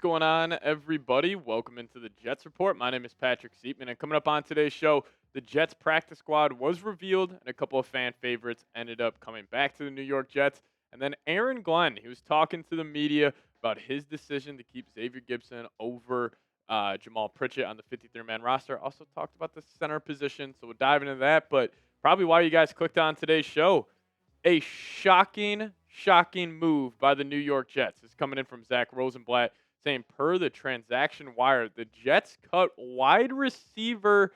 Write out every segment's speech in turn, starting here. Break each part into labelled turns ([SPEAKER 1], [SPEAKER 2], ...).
[SPEAKER 1] going on, everybody? Welcome into the Jets Report. My name is Patrick Siepman, and coming up on today's show, the Jets practice squad was revealed, and a couple of fan favorites ended up coming back to the New York Jets. And then Aaron Glenn, he was talking to the media about his decision to keep Xavier Gibson over Jamaal Pritchett on the 53-man roster. Also talked about the center position, so we'll dive into that. But probably why you guys clicked on today's show. A shocking move by the New York Jets. It's coming in from Zach Rosenblatt saying, per the transaction wire, the Jets cut wide receiver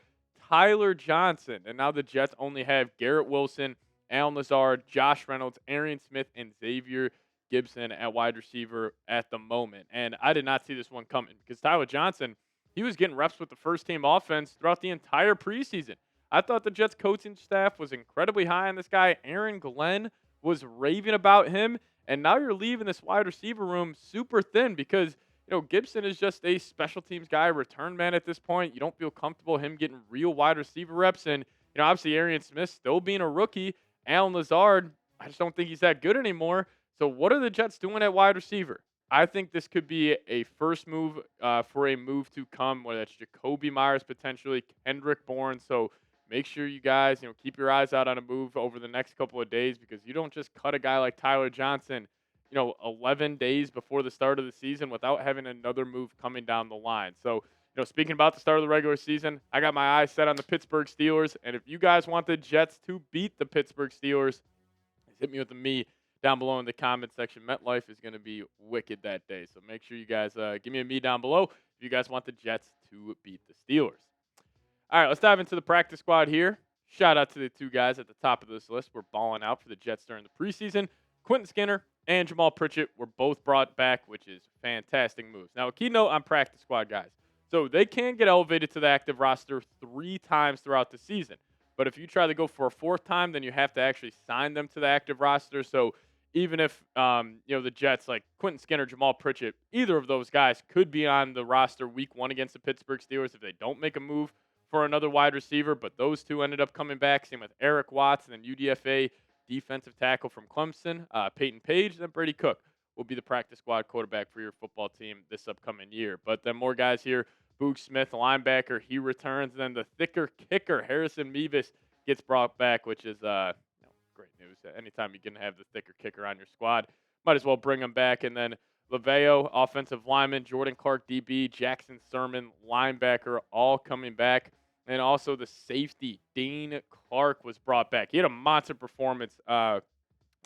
[SPEAKER 1] Tyler Johnson. And now the Jets only have Garrett Wilson, Allen Lazard, Josh Reynolds, Arian Smith, and Xavier Gibson at wide receiver at the moment. And I did not see this one coming because Tyler Johnson, he was getting reps with the first team offense throughout the entire preseason. I thought the Jets coaching staff was incredibly high on this guy. Aaron Glenn was raving about him, and now you're leaving this wide receiver room super thin because, Gibson is just a special teams guy, return man at this point. You don't feel comfortable him getting real wide receiver reps, and, obviously Arian Smith still being a rookie. Allen Lazard, I just don't think he's that good anymore. So what are the Jets doing at wide receiver? I think this could be a first move for a move to come, whether that's Jacoby Myers potentially, Kendrick Bourne. So make sure you guys, keep your eyes out on a move over the next couple of days because you don't just cut a guy like Tyler Johnson, 11 days before the start of the season without having another move coming down the line. So, speaking about the start of the regular season, I got my eyes set on the Pittsburgh Steelers. And if you guys want the Jets to beat the Pittsburgh Steelers, hit me with the me down below in the comment section. MetLife is going to be wicked that day. So make sure you guys give me a me down below if you guys want the Jets to beat the Steelers. All right, let's dive into the practice squad here. Shout out to the two guys at the top of this list. We're balling out for the Jets during the preseason. Quentin Skinner and Jamaal Pritchett were both brought back, which is fantastic moves. Now, a key note on practice squad guys. So they can get elevated to the active roster 3 times throughout the season. But if you try to go for a 4th time, then you have to actually sign them to the active roster. So even if, the Jets, like Quentin Skinner, Jamaal Pritchett, either of those guys could be on the roster week 1 against the Pittsburgh Steelers if they don't make a move for another wide receiver, but those two ended up coming back. Same with Eric Watts and then UDFA defensive tackle from Clemson, Payton Page, and then Brady Cook will be the practice squad quarterback for your football team this upcoming year. But then more guys here. Boog Smith, linebacker, he returns. And then the thicker kicker, Harrison Mevis, gets brought back, which is great news. Anytime you can have the thicker kicker on your squad, might as well bring him back. And then Laveo, offensive lineman, Jordan Clark, DB, Jackson Sermon, linebacker, all coming back. And also the safety, Dane Clark, was brought back. He had a monster performance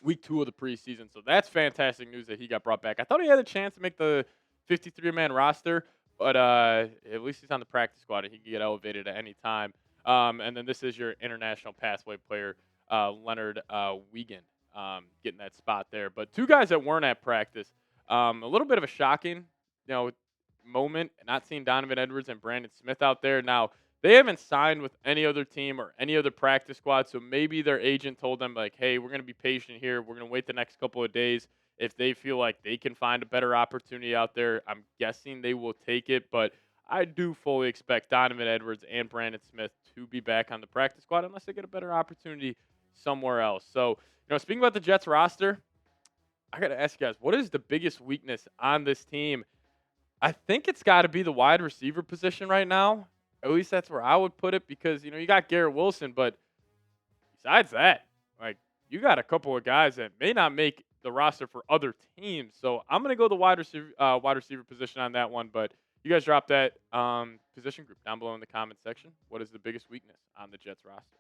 [SPEAKER 1] week 2 of the preseason. So that's fantastic news that he got brought back. I thought he had a chance to make the 53-man roster, but at least he's on the practice squad and he can get elevated at any time. And then this is your international passway player, Leonard Wiegand, getting that spot there. But 2 guys that weren't at practice. A little bit of a shocking, moment, not seeing Donovan Edwards and Brandon Smith out there. Now, they haven't signed with any other team or any other practice squad, so maybe their agent told them, like, hey, we're going to be patient here. We're going to wait the next couple of days. If they feel like they can find a better opportunity out there, I'm guessing they will take it. But I do fully expect Donovan Edwards and Brandon Smith to be back on the practice squad unless they get a better opportunity somewhere else. So, speaking about the Jets roster, I got to ask you guys, what is the biggest weakness on this team? I think it's got to be the wide receiver position right now. At least that's where I would put it because, you got Garrett Wilson, but besides that, like, you got a couple of guys that may not make the roster for other teams. So I'm going to go the wide receiver position on that one, but you guys drop that position group down below in the comment section. What is the biggest weakness on the Jets roster?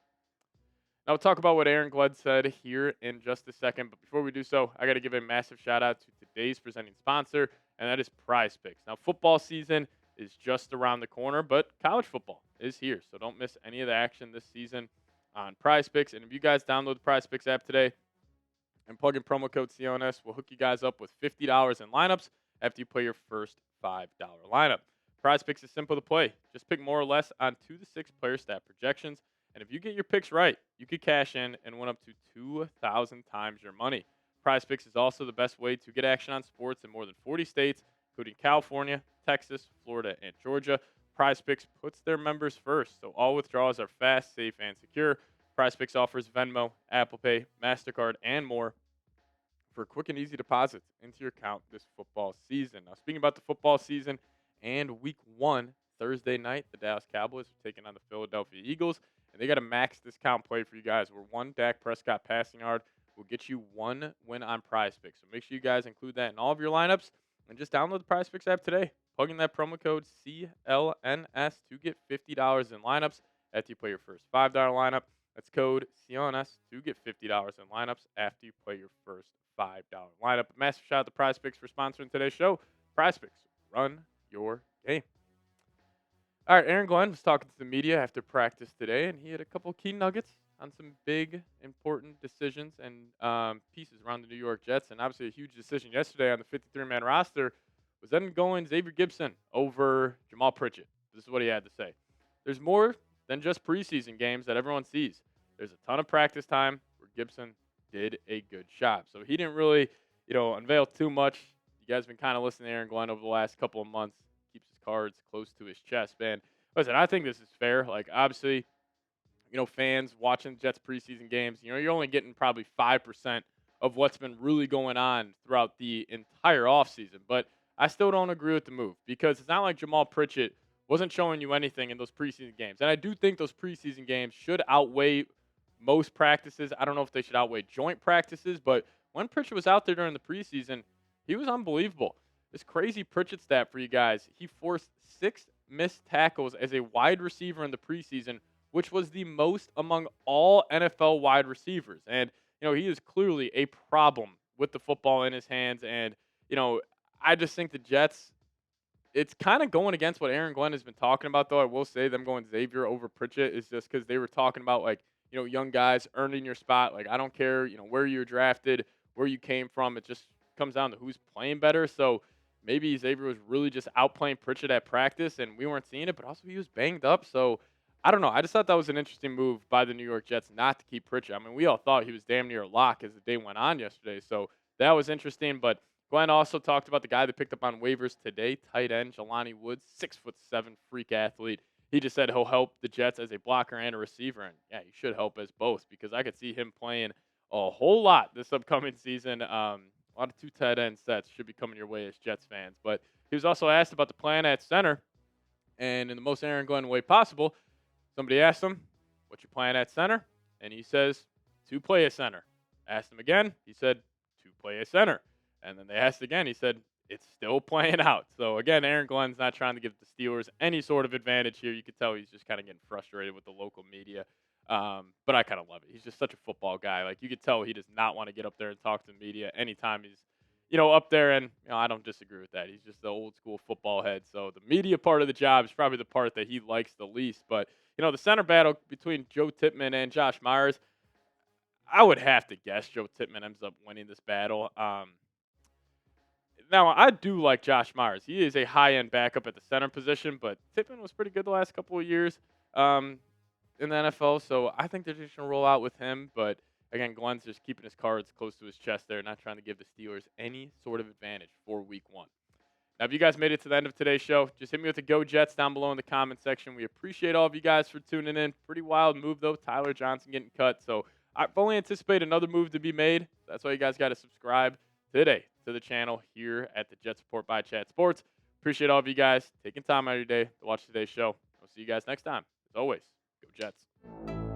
[SPEAKER 1] Now we'll talk about what Aaron Glenn said here in just a second. But before we do so, I got to give a massive shout out to today's presenting sponsor, and that is Prize Picks. Now, football season is just around the corner, but college football is here. So don't miss any of the action this season on Prize Picks. And if you guys download the Prize Picks app today and plug in promo code CONS, we'll hook you guys up with $50 in lineups after you play your first $5 lineup. Prize Picks is simple to play. Just pick more or less on 2 to 6 player stat projections. And if you get your picks right, you could cash in and win up to 2,000 times your money. Prize Picks is also the best way to get action on sports in more than 40 states, including California, Texas, Florida, and Georgia. Prize Picks puts their members first, so all withdrawals are fast, safe, and secure. Prize Picks offers Venmo, Apple Pay, MasterCard, and more. for quick and easy deposits into your account this football season. Now, speaking about the football season and week 1, Thursday night, the Dallas Cowboys are taking on the Philadelphia Eagles, and they got a max discount play for you guys where one Dak Prescott passing yard will get you one win on Prize Picks. So make sure you guys include that in all of your lineups and just download the Prize Picks app today. Plug in that promo code CLNS to get $50 in lineups after you play your first $5 lineup. That's code CLNS to get $50 in lineups after you play your first $5 lineup. A massive shout out to Prize Picks for sponsoring today's show. Prize Picks, run your game. All right, Aaron Glenn was talking to the media after practice today, and he had a couple key nuggets on some big, important decisions and pieces around the New York Jets. And obviously a huge decision yesterday on the 53-man roster was then going Xavier Gipson over Jamaal Pritchett. This is what he had to say. There's more than just preseason games that everyone sees. There's a ton of practice time where Gipson did a good job. So he didn't really, unveil too much. You guys have been kind of listening to Aaron Glenn over the last couple of months. Keeps his cards close to his chest, man. Listen, I think this is fair. Like, obviously, fans watching Jets preseason games, you're only getting probably 5% of what's been really going on throughout the entire offseason. But I still don't agree with the move because it's not like Jamaal Pritchett wasn't showing you anything in those preseason games. And I do think those preseason games should outweigh most practices. I don't know if they should outweigh joint practices, but when Pritchett was out there during the preseason, he was unbelievable. This crazy Pritchett stat for you guys, he forced 6 missed tackles as a wide receiver in the preseason, which was the most among all NFL wide receivers. And, he is clearly a problem with the football in his hands. And, I just think the Jets, it's kind of going against what Aaron Glenn has been talking about, though. I will say them going Xavier over Pritchett is just because they were talking about, like, young guys earning your spot. Like, I don't care, where you were drafted, where you came from. It just comes down to who's playing better. So maybe Xavier was really just outplaying Pritchett at practice, and we weren't seeing it, but also he was banged up. So I don't know. I just thought that was an interesting move by the New York Jets not to keep Pritchett. I mean, we all thought he was damn near a lock as the day went on yesterday. So that was interesting. But Glenn also talked about the guy that picked up on waivers today, tight end Jelani Woods, 6'7" freak athlete. He just said he'll help the Jets as a blocker and a receiver. And, yeah, he should help as both because I could see him playing a whole lot this upcoming season. A lot of 2 tight end sets should be coming your way as Jets fans. But he was also asked about the plan at center. And in the most Aaron Glenn way possible, somebody asked him, what's your plan at center? And he says, to play a center. Asked him again. He said, to play a center. And then they asked again. He said, it's still playing out. So, again, Aaron Glenn's not trying to give the Steelers any sort of advantage here. You could tell he's just kind of getting frustrated with the local media. But I kind of love it. He's just such a football guy. Like, you could tell he does not want to get up there and talk to the media anytime he's, up there. And, I don't disagree with that. He's just the old school football head. So the media part of the job is probably the part that he likes the least. But, the center battle between Joe Tippmann and Josh Myers, I would have to guess Joe Tippmann ends up winning this battle. Now, I do like Josh Myers. He is a high-end backup at the center position, but Tippmann was pretty good the last couple of years in the NFL, so I think they're just going to roll out with him. But, again, Glenn's just keeping his cards close to his chest there, not trying to give the Steelers any sort of advantage for Week 1. Now, if you guys made it to the end of today's show, just hit me with a Go Jets down below in the comment section. We appreciate all of you guys for tuning in. Pretty wild move, though. Tyler Johnson getting cut, so I fully anticipate another move to be made. That's why you guys got to subscribe today to the channel here at the Jets Report by Chat Sports. Appreciate all of you guys taking time out of your day to watch today's show. I'll see you guys next time. As always, go Jets.